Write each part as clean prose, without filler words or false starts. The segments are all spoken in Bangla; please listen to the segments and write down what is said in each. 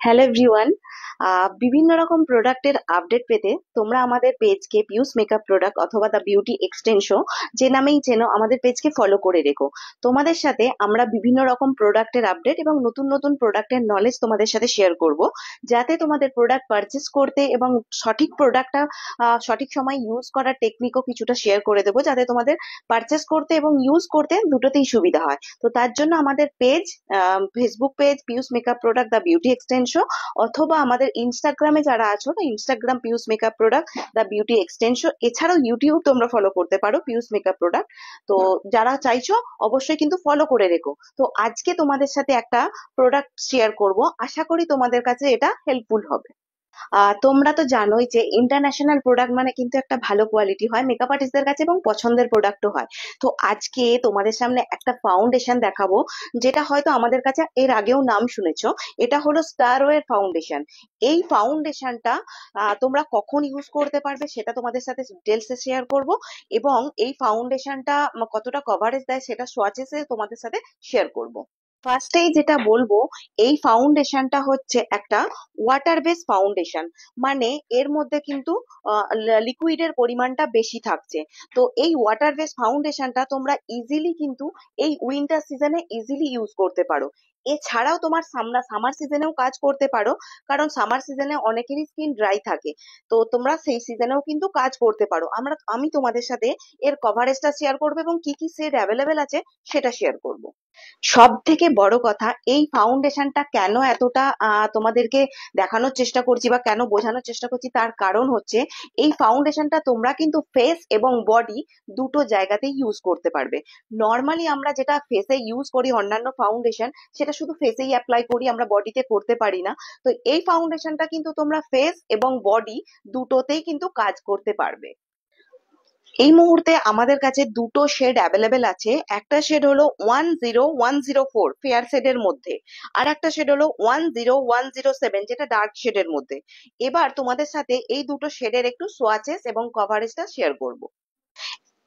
Hello everyone. বিভিন্ন রকম প্রোডাক্টের আপডেট পেতে তোমরা আমাদের পেজকে পিউস মেকআপ প্রোডাক্ট অথবা দ্য বিউটি এক্সটেনশন যে নামেই চেনো আমাদের পেজকে ফলো করে রেখো। তোমাদের সাথে আমরা বিভিন্ন রকম প্রোডাক্টের আপডেট এবং নতুন নতুন প্রোডাক্টের নলেজ তোমাদের সাথে শেয়ার করব, যাতে তোমাদের প্রোডাক্ট পারচেস করতে এবং সঠিক প্রোডাক্টটা সঠিক সময় ইউজ করার টেকনিকও কিছুটা শেয়ার করে দেবো, যাতে তোমাদের পারচেস করতে এবং ইউজ করতে দুটোতেই সুবিধা হয়। তো তার জন্য আমাদের page, Facebook page পিউস makeup product the beauty extension, অথবা আমাদের ইনস্টাগ্রামে যারা আছো তো Instagram পিউস makeup product the beauty extension, এছাড়াও ইউটিউব তোমরা ফলো করতে পারো পিউস মেকআপ প্রোডাক্ট। তো যারা চাইছো অবশ্যই কিন্তু ফলো করে রেখো। তো আজকে তোমাদের সাথে একটা প্রোডাক্ট শেয়ার করব, আশা করি তোমাদের কাছে এটা হেল্পফুল হবে। তোমরা তো জানোই যে ইন্টারন্যাশনাল প্রোডাক্ট মানে কিন্তু একটা ভালো কোয়ালিটি হয় মেকআপ আর্টিস্টদের কাছে এবং পছন্দের প্রোডাক্টও হয়। তো আজকে তোমাদের সামনে একটা ফাউন্ডেশন দেখাবো, যেটা হয়তো আমাদের কাছে এর আগেও নাম শুনেছো। এটা হলো স্টারওয়ের ফাউন্ডেশন। এই ফাউন্ডেশনটা তোমরা কখন ইউজ করতে পারবে সেটা তোমাদের সাথে ডিটেলসে শেয়ার করব, এবং এই ফাউন্ডেশনটা কতটা কভারেজ দেয় সেটা সোয়াচেসে তোমাদের সাথে শেয়ার করব। ফার্স্টেই যেটা বলবো, এই ফাউন্ডেশনটা হচ্ছে একটা ওয়াটার বেস ফাউন্ডেশন, মানে এর মধ্যে কিন্তু লিকুইডের পরিমাণটা বেশি থাকছে। তো এই ওয়াটার বেস ফাউন্ডেশনটা তোমরা ইজিলি কিন্তু এই উইন্টার সিজনে ইজিলি ইউজ করতে পারো। এছাড়াও তোমার সামার সিজনেও কাজ করতে পারো, কারণ সামার সিজনে অনেকেরই স্কিন ড্রাই থাকে। তো তোমরা সেই সিজনেও কিন্তু কাজ করতে পারো। আমি তোমাদের সাথে এর কভারেজটা শেয়ার করবো এবং কি কি শেড অ্যাভেলেবেল আছে সেটা শেয়ার করব। সব থেকে বড় কথা, এই ফাউন্ডেশনটা কেন এতটা তোমাদেরকে দেখানোর চেষ্টা করছি বা কেন বোঝানোর চেষ্টা করছি, তার কারণ হচ্ছে এই ফাউন্ডেশনটা তোমরা কিন্তু ফেস এবং বডি দুটো জায়গাতেই ইউজ করতে পারবে। নর্মালি আমরা যেটা ফেসে ইউজ করি অন্যান্য ফাউন্ডেশন, সেটা শুধু ফেসেই অ্যাপ্লাই করি, আমরা বডিতে করতে পারি না। তো এই ফাউন্ডেশনটা কিন্তু তোমরা ফেস এবং বডি দুটোতেই কিন্তু কাজ করতে পারবে। এই মুহূর্তে আমাদের কাছে দুটো শেড অ্যাভেলেবেল আছে। একটা শেড হলো 10104 ফেয়ার শেডের মধ্যে, আর একটা শেড হলো 10107 যেটা ডার্ক শেডের মধ্যে। এবার তোমাদের সাথে এই দুটো শেডের একটু সোয়াচেস এবং কভারেজটা শেয়ার করব।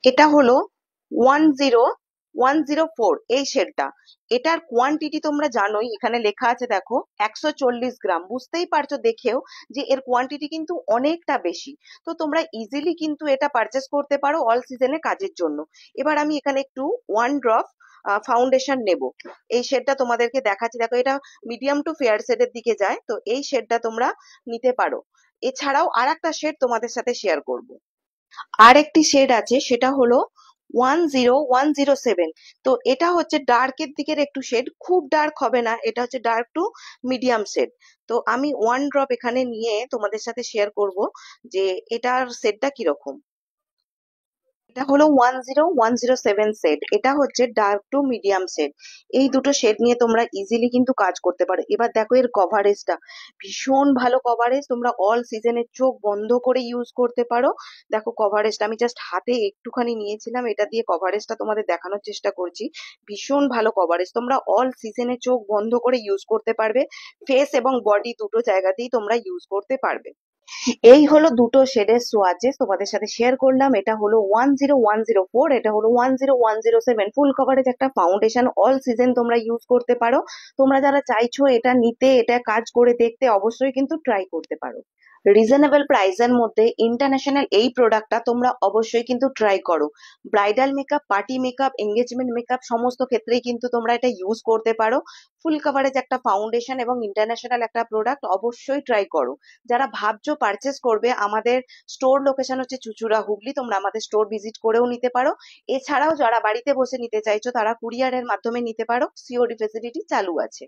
এটা হলো 10104 এই শেডটা। এটার কোয়ান্টিটি তোমরা জানোই, এখানে লেখা আছে দেখো 140 গ্রাম। বুঝতেই পারছো দেখেও যে এর কোয়ান্টিটি কিন্তু অনেকটা বেশি। তো তোমরা ইজিলি কিন্তু এটা পারচেস করতে পারো অল সিজনে কাজের জন্য। এবার আমি এখানে একটু ওয়ান ড্রপ ফাউন্ডেশন নেব। এই শেডটা তোমাদেরকে দেখাচ্ছি, দেখো এটা মিডিয়াম টু ফেয়ার শেডের দিকে যায়। তো এই শেডটা তোমরা নিতে পারো। এছাড়াও আর একটা শেড তোমাদের সাথে শেয়ার করব। আর একটি শেড আছে, সেটা হলো 10107। তো এটা হচ্ছে ডার্কের দিকের একটু শেড, খুব ডার্ক হবে না, এটা হচ্ছে ডার্ক টু মিডিয়াম শেড। তো আমি ওয়ান ড্রপ এখানে নিয়ে তোমাদের সাথে শেয়ার করব যে এটার শেডটা কিরকম। এটা হলো 10107 সেট, এটা হচ্ছে ডার্ক টু মিডিয়াম সেট। এই দুটো শেড নিয়ে তোমরা ইজিলি কিন্তু কাজ করতে পারো। এবার দেখো এর কভারেজটা, ভীষণ ভালো কভারেজ, তোমরা অল সিজনে চোখ বন্ধ করে ইউজ করতে পারো। দেখো কভারেজটা আমি জাস্ট হাতে একটুখানি নিয়েছিলাম, এটা দিয়ে কভারেজটা তোমাদের দেখানোর চেষ্টা করছি। ভীষণ ভালো কভারেজ, তোমরা অল সিজনে চোখ বন্ধ করে ইউজ করতে পারবে। ফেস এবং বডি দুটো জায়গাতেই তোমরা ইউজ করতে পারবে। এই হলো দুটো শেডের সোয়াচেস তোমাদের সাথে শেয়ার করলাম। এটা হলো 10104, এটা হলো 10107। ফুল কভারেজ একটা ফাউন্ডেশন, অল সিজন তোমরা ইউজ করতে পারো। তোমরা যারা চাইছো এটা নিতে, এটা কাজ করে দেখতে, অবশ্যই কিন্তু ট্রাই করতে পারো। রিজনেবল প্রাইসের মধ্যে ইন্টারন্যাশনাল এই প্রোডাক্টটা তোমরা অবশ্যই কিন্তু ট্রাই করো। Bridal makeup, party makeup, engagement makeup সমস্ত ক্ষেত্রেই কিন্তু তোমরা এটা ইউজ করতে পারো। ফুল কভারেজ একটা ফাউন্ডেশন এবং ইন্টারন্যাশনাল একটা প্রোডাক্ট, অবশ্যই ট্রাই করো। যারা ভাবছো পারচেস করবে, আমাদের স্টোর লোকেশন হচ্ছে চুচুড়া, হুগলি। তোমরা আমাদের স্টোর ভিজিট করেও নিতে পারো। এছাড়াও যারা বাড়িতে বসে নিতে চাইছো তারা কুরিয়ারের মাধ্যমে নিতে পারো, সিওডি ফেসিলিটি চালু আছে।